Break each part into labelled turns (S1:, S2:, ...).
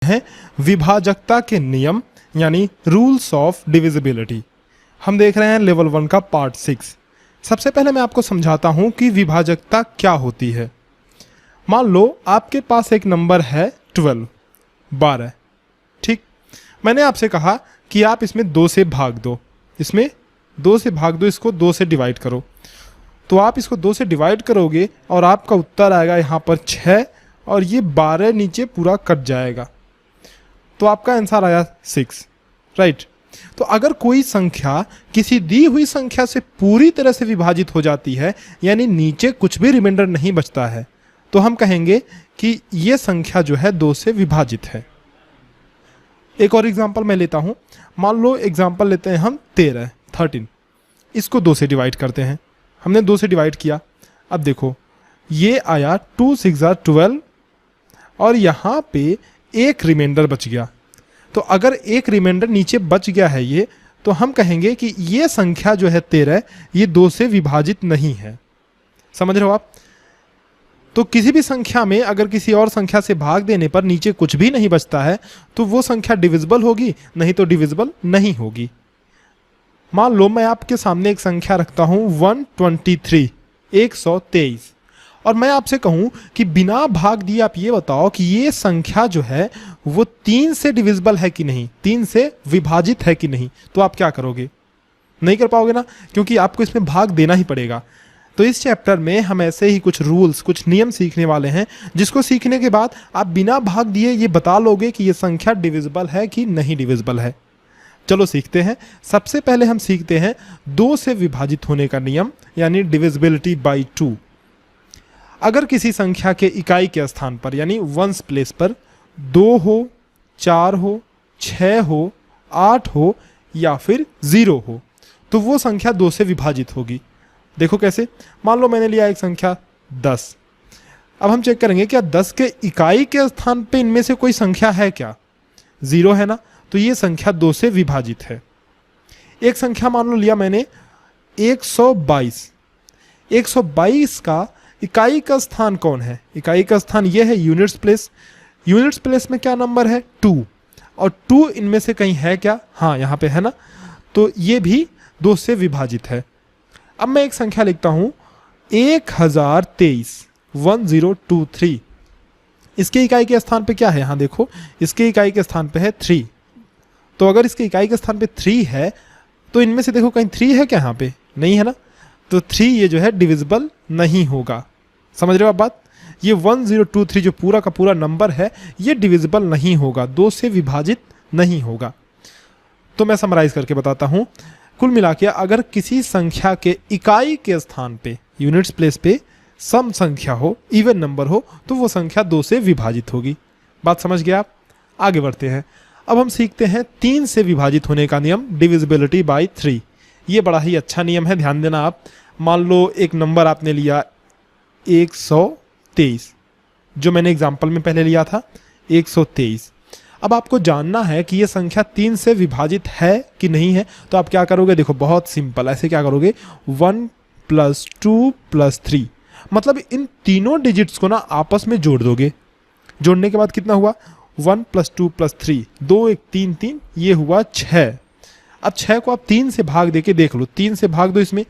S1: हैं विभाजकता के नियम यानी रूल्स ऑफ डिविजिबिलिटी। हम देख रहे हैं लेवल 1 का पार्ट 6। सबसे पहले मैं आपको समझाता हूं कि विभाजकता क्या होती है। मान लो आपके पास एक नंबर है 12, ठीक। मैंने आपसे कहा कि आप इसमें 2 से भाग दो, इसमें 2 से भाग दो, इसको 2 से डिवाइड करो। तो आप इसको 2 से डिवाइड करोगे और आपका उत्तर आएगा यहाँ पर 6 और ये 12 नीचे पूरा कट जाएगा, तो आपका आंसर आया 6, राइट। तो अगर कोई संख्या किसी दी हुई संख्या से पूरी तरह से विभाजित हो जाती है, यानी नीचे कुछ भी रिमाइंडर नहीं बचता है, तो हम कहेंगे कि ये संख्या जो है 2 से विभाजित है। एक और एग्जांपल मैं लेता हूं। मान लो एग्जांपल लेते हैं हम 13, इसको 2 से डिवाइड करते हैं। हमने 2 से डिवाइड किया, अब देखो ये आया 2 6 12 और यहाँ पे एक रिमाइंडर बच गया। तो अगर एक रिमाइंडर नीचे बच गया है ये, तो हम कहेंगे कि ये संख्या जो है 13 ये 2 से विभाजित नहीं है। समझ रहे हो आप? तो किसी भी संख्या में अगर किसी और संख्या से भाग देने पर नीचे कुछ भी नहीं बचता है तो वो संख्या डिविजिबल होगी, नहीं तो डिविजिबल नहीं होगी। मान लो मैं आपके सामने एक संख्या रखता हूं 123, 123, और मैं आपसे कहूं कि बिना भाग दिए आप ये बताओ कि ये संख्या जो है वो 3 से डिविजिबल है कि नहीं, 3 से विभाजित है कि नहीं, तो आप क्या करोगे? नहीं कर पाओगे ना, क्योंकि आपको इसमें भाग देना ही पड़ेगा। तो इस चैप्टर में हम ऐसे ही कुछ रूल्स, कुछ नियम सीखने वाले हैं, जिसको सीखने के बाद आप बिना भाग दिए ये बता लोगे कि ये संख्या डिविजिबल है कि नहीं डिविजिबल है। चलो सीखते हैं। सबसे पहले हम सीखते हैं 2 से विभाजित होने का नियम यानी डिविजिबिलिटी बाय 2। अगर किसी संख्या के इकाई के स्थान पर यानी वंस प्लेस पर 2 हो, 4 हो, 6 हो, 8 हो या फिर 0 हो, तो वो संख्या 2 से विभाजित होगी। देखो कैसे? मान लो मैंने लिया एक संख्या 10। अब हम चेक करेंगे क्या 10 के इकाई के स्थान पे इनमें से कोई संख्या है क्या? 0 है ना, तो ये संख्या 2 से विभाजित है। एक संख्या मान लो लिया मैंने 122। 122 का इकाई का स्थान कौन है? इकाई का स्थान ये है यूनिट्स प्लेस। यूनिट्स प्लेस में क्या नंबर है? 2, और 2 इनमें से कहीं है क्या? हाँ, यहाँ पे है ना, तो ये भी 2 से विभाजित है। अब मैं एक संख्या लिखता हूं 1023, 1023। इसके इकाई के स्थान पे क्या है? यहाँ देखो, इसके इकाई के स्थान पे है 3। तो अगर इसके इकाई के स्थान पे 3 है तो इनमें से देखो कहीं 3 है क्या? यहाँ पे नहीं है ना, तो 3 ये जो है डिविजिबल नहीं होगा। समझ रहे हो आप बात? ये 1023 जो पूरा का पूरा नंबर है ये डिविजिबल नहीं होगा, 2 से विभाजित नहीं होगा। तो मैं समराइज करके बताता हूं। कुल मिला के अगर किसी संख्या के इकाई के स्थान पे यूनिट्स प्लेस पे सम संख्या हो, इवन नंबर हो, तो वो संख्या 2 से विभाजित होगी। बात समझ गए आप? आगे बढ़ते हैं। अब हम सीखते हैं 3 से विभाजित होने का नियम डिविजिबिलिटी बाय 3। ये बड़ा ही अच्छा नियम है, ध्यान देना आप। मान लो एक नंबर आपने लिया 123, जो मैंने एग्जाम्पल में पहले लिया था 123। अब आपको जानना है कि ये संख्या 3 से विभाजित है कि नहीं है, तो आप क्या करोगे? देखो बहुत सिंपल, ऐसे क्या करोगे? 1 + 2 + 3, मतलब इन तीनों डिजिट्स को ना आपस में जोड़ दोगे। जोड़ने के बाद कितना हुआ? 1 + 2 + 3, 2 1 3 3, ये हुआ 6। अब 6 को आप 3 से भाग देके देख लो, 3 से भाग दो इसमें,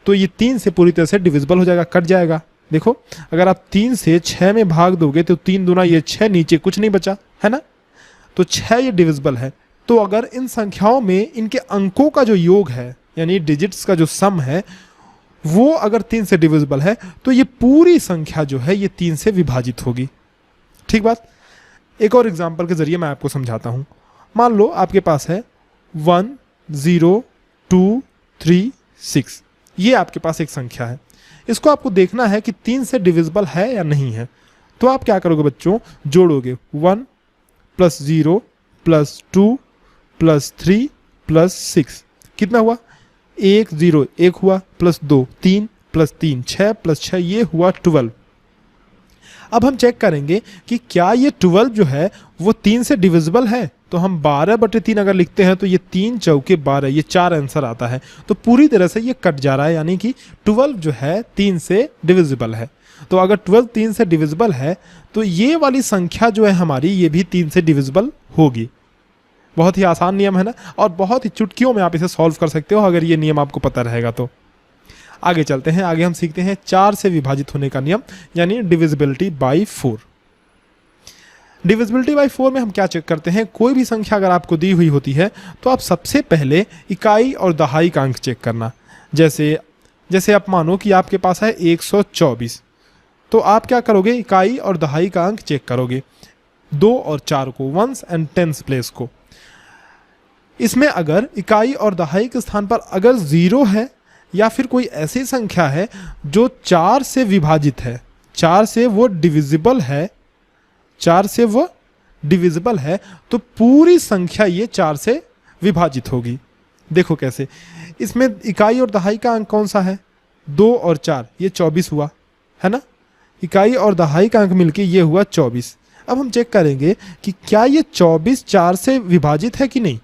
S1: तो ये 3 से पूरी तरह से डिविजिबल हो जाएगा, कट जाएगा। देखो अगर आप 3 से 6 में भाग दोगे तो 3 दूना ये 6, नीचे कुछ नहीं बचा है ना, तो 6 ये डिविजिबल है। तो अगर इन संख्याओं में इनके अंकों का जो योग है यानी डिजिट्स का जो सम है वो अगर 3 से डिविजिबल है तो ये पूरी संख्या जो है ये 3 से विभाजित होगी। ठीक बात? एक और एग्जांपल के जरिए मैं आपको समझाता हूं। मान लो आपके पास है 1 0 2 3 6, ये आपके पास एक संख्या है। इसको आपको देखना है कि 3 से डिविजिबल है या नहीं है। तो आप क्या करोगे बच्चों? जोड़ोगे 1 + 0 + 2 + 3 + 6, कितना हुआ? 1 0 1 हुआ, +2 3 + 3 6 + 6, ये हुआ 12। अब हम चेक करेंगे कि क्या ये 12 जो है वो 3 से डिविजिबल है। तो हम 12/3 अगर लिखते हैं तो ये 3 चौके 12, ये 4 आंसर आता है। तो पूरी तरह से ये कट जा रहा है, यानी कि 12 जो है 3 से डिविजिबल है। तो अगर 12 3 से डिविजिबल है तो ये वाली संख्या जो है हमारी ये भी 3 से डिविजिबल होगी। बहुत ही आसान नियम है ना, और बहुत ही चुटकियों में आप इसे सॉल्व कर सकते हो अगर ये नियम आपको पता रहेगा तो। आगे चलते हैं, आगे हम सीखते हैं 4 से विभाजित होने का नियम, यानी डिविजिबिलिटी बाई 4। डिविजिबिलिटी बाई 4 में हम क्या चेक करते हैं, कोई भी संख्या अगर आपको दी हुई होती है तो आप सबसे पहले इकाई और दहाई का अंक चेक करना। जैसे आप मानो कि आपके पास है 124, तो आप क्या करोगे, इकाई और दहाई का अंक चेक करोगे, 2 और 4 को, वंस एंड टेंस प्लेस को। इसमें अगर इकाई और दहाई के स्थान पर अगर 0 है या फिर कोई ऐसी संख्या है जो 4 से विभाजित है, 4 से वो डिविजिबल है, 4 से वो डिविजिबल है, तो पूरी संख्या ये 4 से विभाजित होगी। देखो कैसे, इसमें इकाई और दहाई का अंक कौन सा है, 2 और 4, ये 24 हुआ है ना। इकाई और दहाई का अंक मिलके ये हुआ 24। अब हम चेक करेंगे कि क्या ये 24 4 से विभाजित है कि नहीं।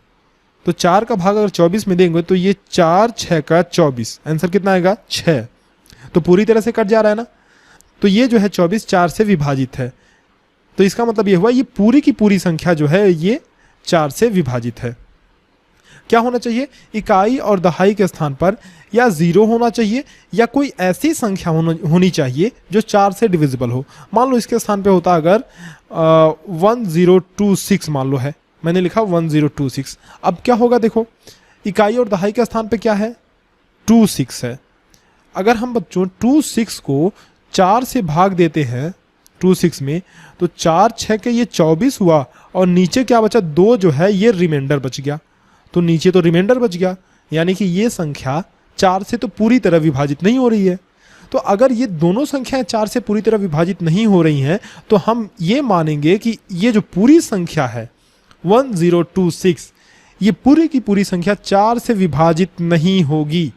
S1: तो 4 का भाग अगर 24 में देंगे तो ये 4 6 का 24, आंसर कितना आएगा 6। तो पूरी तरह से कट जा रहा है ना। तो ये जो है 24 4 से विभाजित है, तो इसका मतलब ये हुआ ये पूरी की पूरी संख्या जो है ये 4 से विभाजित है। क्या होना चाहिए, इकाई और दहाई के स्थान पर या 0 होना चाहिए या कोई ऐसी संख्या होनी चाहिए जो 4 से डिविजिबल हो। मान लो इसके स्थान पे होता अगर 1026 मान लो है, मैंने लिखा 1026। अब क्या होगा, देखो इकाई और दहाई के स्थान पे क्या है, 26 है। अगर हम बच्चों 26 को 4 से भाग देते हैं 26 में, तो 4 6 के ये 24 हुआ और नीचे क्या बचा, 2 जो है ये रिमाइंडर बच गया। तो नीचे तो रिमाइंडर बच गया, यानी कि ये संख्या 4 से तो पूरी तरह विभाजित नहीं हो रही है। तो अगर ये दोनों संख्याएं 4 से पूरी तरह विभाजित नहीं हो रही हैं तो हम ये मानेंगे कि ये जो पूरी संख्या है 1026, ये पूरी की पूरी संख्या 4 से विभाजित नहीं होगी।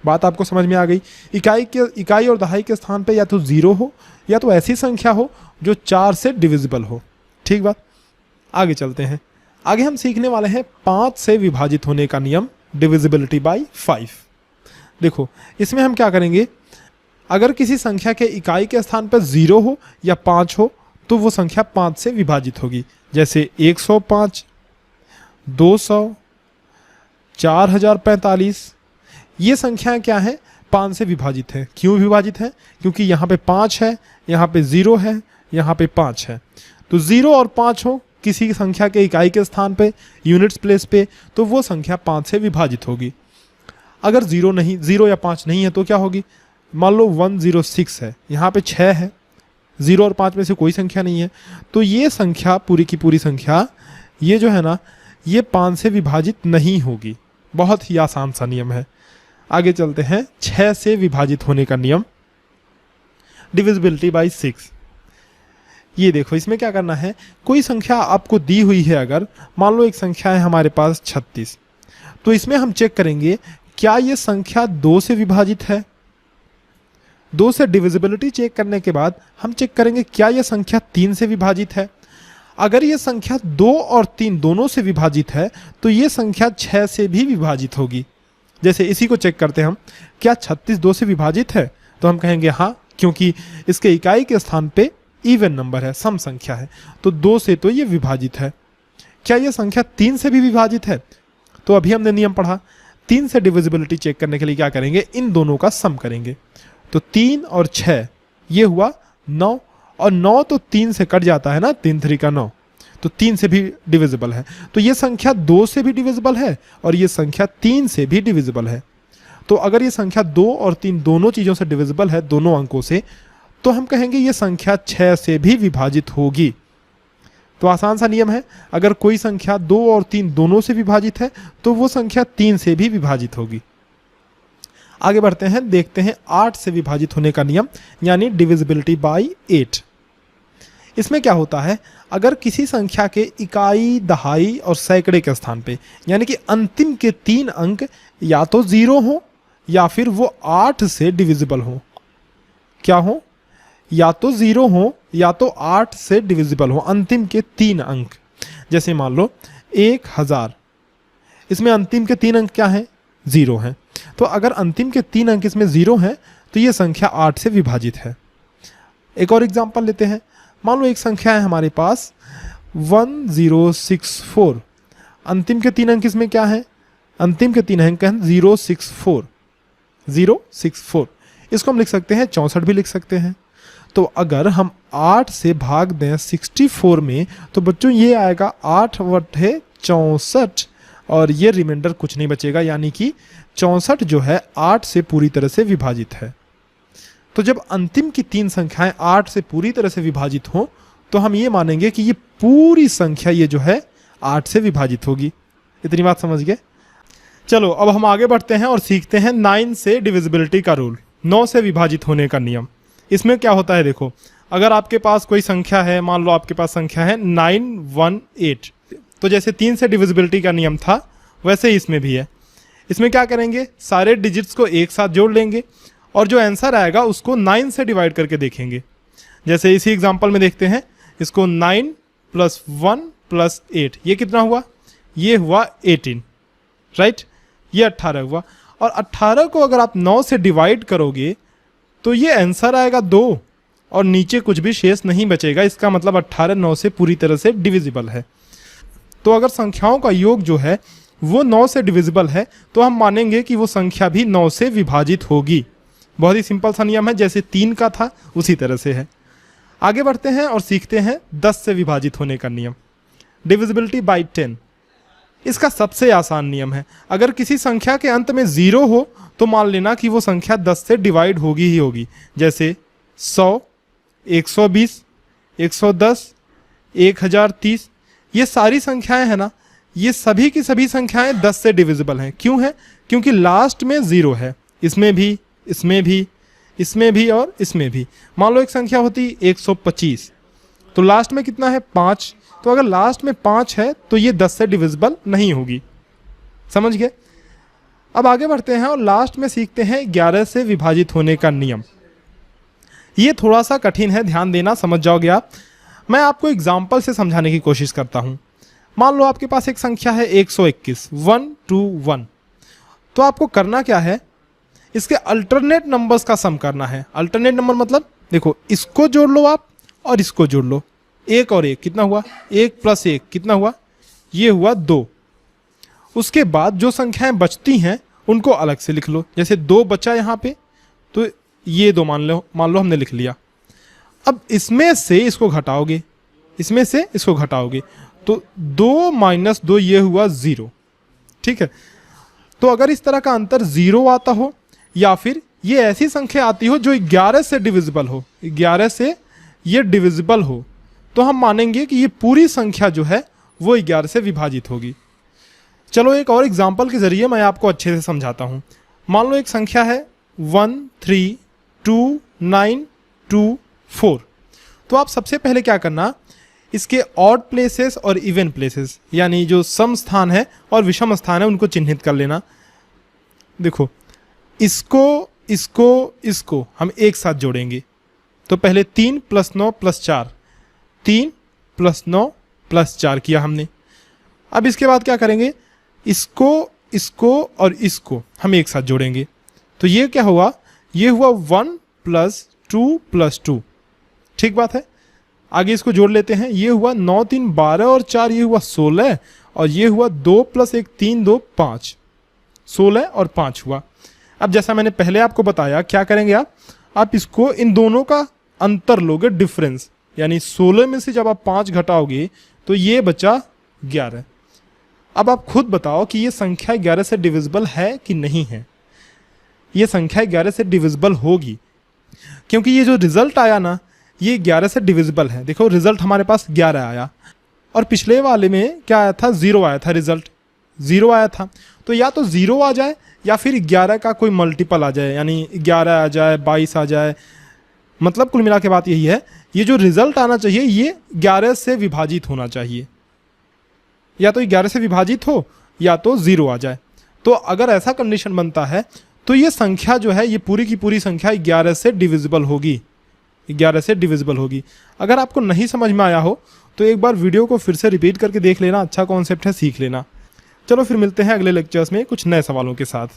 S1: बात आपको समझ में आ गई। इकाई और दहाई के स्थान पे या तो 0 हो या तो ऐसी संख्या हो जो 4 से डिविजिबल हो। ठीक बात। आगे चलते हैं, आगे हम सीखने वाले हैं 5 से विभाजित होने का नियम, डिविजिबिलिटी बाई 5। देखो इसमें हम क्या करेंगे, अगर किसी संख्या के इकाई के स्थान पर 0 हो या 5 हो तो वो संख्या 5 से विभाजित होगी। जैसे 105, 200, 4045, ये संख्याएं क्या हैं, 5 से विभाजित है। क्यों विभाजित है, क्योंकि यहाँ पे 5 है, यहाँ पे 0 है, यहाँ पे 5 है। तो 0 और 5 हो किसी संख्या के इकाई के स्थान पे, यूनिट्स प्लेस पे, तो वो संख्या 5 से विभाजित होगी। अगर 0 या 5 नहीं है तो क्या होगी, मान लो 106 है, यहाँ पे 6 है, 0 और 5 में से कोई संख्या नहीं है, तो ये संख्या पूरी की पूरी संख्या ये जो है ना ये 5 से विभाजित नहीं होगी। बहुत ही आसान सा नियम है। आगे चलते हैं 6 से विभाजित होने का नियम, डिविजिबिलिटी बाई 6। ये देखो इसमें क्या करना है, कोई संख्या आपको दी हुई है, अगर मान लो एक संख्या है हमारे पास 36, तो इसमें हम चेक करेंगे क्या ये संख्या 2 से विभाजित है। 2 से डिविजिबिलिटी चेक करने के बाद हम चेक करेंगे क्या ये संख्या 3 से विभाजित है। अगर ये संख्या 2 और 3 दोनों से विभाजित है तो ये संख्या 6 से भी विभाजित होगी। जैसे इसी को चेक करते हैं हम, क्या 36 2 से विभाजित है, तो हम कहेंगे हाँ, क्योंकि इसके इकाई के स्थान पे इवन नंबर है, सम संख्या है, तो 2 से तो ये विभाजित है। क्या ये संख्या 3 से भी विभाजित है, तो अभी हमने नियम पढ़ा, 3 से डिविजिबिलिटी चेक करने के लिए क्या करेंगे, इन दोनों का सम करेंगे। तो 3 और 6 ये हुआ 9, और 9 तो 3 से कट जाता है ना, 3 3 का 9, तो 3 से भी डिविजिबल है। तो ये संख्या 2 से भी डिविजिबल है और ये संख्या 3 से भी डिविजिबल है। तो अगर ये संख्या 2 और 3 दोनों चीज़ों से डिविजिबल है, दोनों अंकों से, तो हम कहेंगे ये संख्या 6 से भी विभाजित होगी। तो आसान सा नियम है, अगर कोई संख्या 2 और 3 दोनों से विभाजित है तो वो संख्या 3 से भी विभाजित होगी। आगे बढ़ते हैं, देखते हैं 8 से विभाजित होने का नियम, यानी डिविजिबिलिटी बाई 8। इसमें क्या होता है, अगर किसी संख्या के इकाई, दहाई और सैकड़े के स्थान पे, यानी कि अंतिम के 3 अंक या तो 0 हो या फिर वो 8 से डिविजिबल हो। क्या हो, या तो 0 हो या तो 8 से डिविजिबल हो, अंतिम के 3 अंक। जैसे मान लो 1000, इसमें अंतिम के 3 अंक क्या हैं, 0 हैं। तो अगर अंतिम के 3 अंक इसमें 0 हैं तो ये संख्या 8 से विभाजित है। एक और एग्जांपल लेते हैं। मान लो एक संख्या है हमारे पास 1064। अंतिम के 3 अंक इसमें क्या है? अंतिम के 3 अंक हैं 064। 064 इसको हम लिख सकते हैं 64 भी लिख सकते हैं। तो अगर हम 8 से भाग दें 64 में तो बच्चों ये आएगा 8 बटे 64 और ये रिमाइंडर कुछ नहीं बचेगा, यानी कि 64 जो है 8 से पूरी तरह से विभाजित है। तो जब अंतिम की 3 संख्याएं 8 से पूरी तरह से विभाजित हों तो हम ये मानेंगे कि ये पूरी संख्या ये जो है 8 से विभाजित होगी। इतनी बात समझ गए? चलो अब हम आगे बढ़ते हैं और सीखते हैं 9 से डिविजिबिलिटी का रूल, 9 से विभाजित होने का नियम। इसमें क्या होता है देखो, अगर आपके पास कोई संख्या है, मान लो आपके पास संख्या है 918, तो जैसे 3 से डिविजिबिलिटी का नियम था वैसे ही इसमें भी है। इसमें क्या करेंगे, सारे डिजिट्स को एक साथ जोड़ लेंगे और जो आंसर आएगा उसको 9 से डिवाइड करके देखेंगे। जैसे इसी एग्जांपल में देखते हैं, इसको 9 + 1 + 8 ये कितना हुआ? ये हुआ 18, राइट? ये 18 हुआ। और 18 को अगर आप 9 से डिवाइड करोगे तो ये आंसर आएगा 2 और नीचे कुछ भी शेष नहीं बचेगा। इसका मतलब 18 9 से पूरी तरह से डिविजिबल है। तो अगर संख्याओं का योग जो है वो 9 से डिविजिबल है तो हम मानेंगे कि वो संख्या भी 9 से विभाजित होगी। बहुत ही सिंपल सा नियम है, जैसे 3 का था उसी तरह से है। आगे बढ़ते हैं और सीखते हैं 10 से विभाजित होने का नियम, डिविजिबिलिटी बाय 10। इसका सबसे आसान नियम है, अगर किसी संख्या के अंत में 0 हो तो मान लेना कि वो संख्या 10 से डिवाइड होगी ही होगी। जैसे 100, 120, 110, 1030, ये सारी संख्याएं हैं ना, ये सभी की सभी संख्याएं 10 से डिविजिबल हैं। क्यों है? क्योंकि लास्ट में 0 है। इसमें भी, इसमें भी, इसमें भी और इसमें भी। मान लो एक संख्या होती 125, तो लास्ट में कितना है? 5। तो अगर लास्ट में 5 है तो ये 10 से डिविजिबल नहीं होगी। समझ गए? अब आगे बढ़ते हैं और लास्ट में सीखते हैं 11 से विभाजित होने का नियम। ये थोड़ा सा कठिन है, ध्यान देना, समझ जाओगे आप। मैं आपको एग्जाम्पल से समझाने की कोशिश करता हूँ। मान लो आपके पास एक संख्या है 121, 121। तो आपको करना क्या है, इसके अल्टरनेट नंबर्स का सम करना है। अल्टरनेट नंबर मतलब देखो, इसको जोड़ लो आप और इसको जोड़ लो। 1 और 1 कितना हुआ? 1 + 1 कितना हुआ? ये हुआ 2। उसके बाद जो संख्याएं बचती हैं उनको अलग से लिख लो। जैसे 2 बचा यहाँ पे, तो ये 2 मान लो हमने लिख लिया। अब इसमें से इसको घटाओगे, इसमें से इसको घटाओगे, तो 2 - 2 ये हुआ 0। ठीक है? तो अगर इस तरह का अंतर 0 आता हो या फिर ये ऐसी संख्या आती हो जो 11 से डिविजिबल हो, 11 से ये डिविजिबल हो, तो हम मानेंगे कि ये पूरी संख्या जो है वो 11 से विभाजित होगी। चलो एक और एग्जाम्पल के जरिए मैं आपको अच्छे से समझाता हूँ। मान लो एक संख्या है 1329224। तो आप सबसे पहले क्या करना, इसके ऑड प्लेसेस और इवन प्लेसेस, यानी जो सम स्थान है और विषम स्थान है, उनको चिन्हित कर लेना। देखो, इसको हम एक साथ जोड़ेंगे। तो पहले 3 + 9 + 4, 3 + 9 + 4 किया हमने। अब इसके बाद क्या करेंगे, इसको और इसको हम एक साथ जोड़ेंगे। तो ये क्या हुआ? ये हुआ 1 + 2 + 2। ठीक बात है? आगे इसको जोड़ लेते हैं। ये हुआ 9 3 12 और 4 ये हुआ 16 और ये हुआ 2 + 1 3 2 5, 16 और 5 हुआ। अब जैसा मैंने पहले आपको बताया, क्या करेंगे आप इसको इन दोनों का अंतर लोगे, डिफरेंस, यानी 16 में से जब आप 5 घटाओगे तो ये बचा 11। अब आप खुद बताओ कि ये संख्या 11 से डिविजिबल है कि नहीं है। ये संख्या 11 से डिविजिबल होगी, क्योंकि ये जो रिजल्ट आया ना, ये 11 से डिविजिबल है। देखो रिजल्ट हमारे पास 11 आया और पिछले वाले में क्या आया था? 0 आया था। रिजल्ट 0 आया था। तो या तो 0 आ जाए या फिर 11 का कोई मल्टीपल आ जाए, यानी 11 आ जाए, 22 आ जाए। मतलब कुल मिला के बात यही है, ये जो रिजल्ट आना चाहिए ये 11 से विभाजित होना चाहिए। या तो 11 से विभाजित हो या तो 0 आ जाए। तो अगर ऐसा कंडीशन बनता है तो ये संख्या जो है, ये पूरी की पूरी संख्या 11 से डिविजिबल होगी। 11 से डिविजिबल होगी। अगर आपको नहीं समझ में आया हो तो एक बार वीडियो को फिर से रिपीट करके देख लेना। अच्छा कॉन्सेप्ट है, सीख लेना। चलो फिर मिलते हैं अगले लेक्चर्स में कुछ नए सवालों के साथ।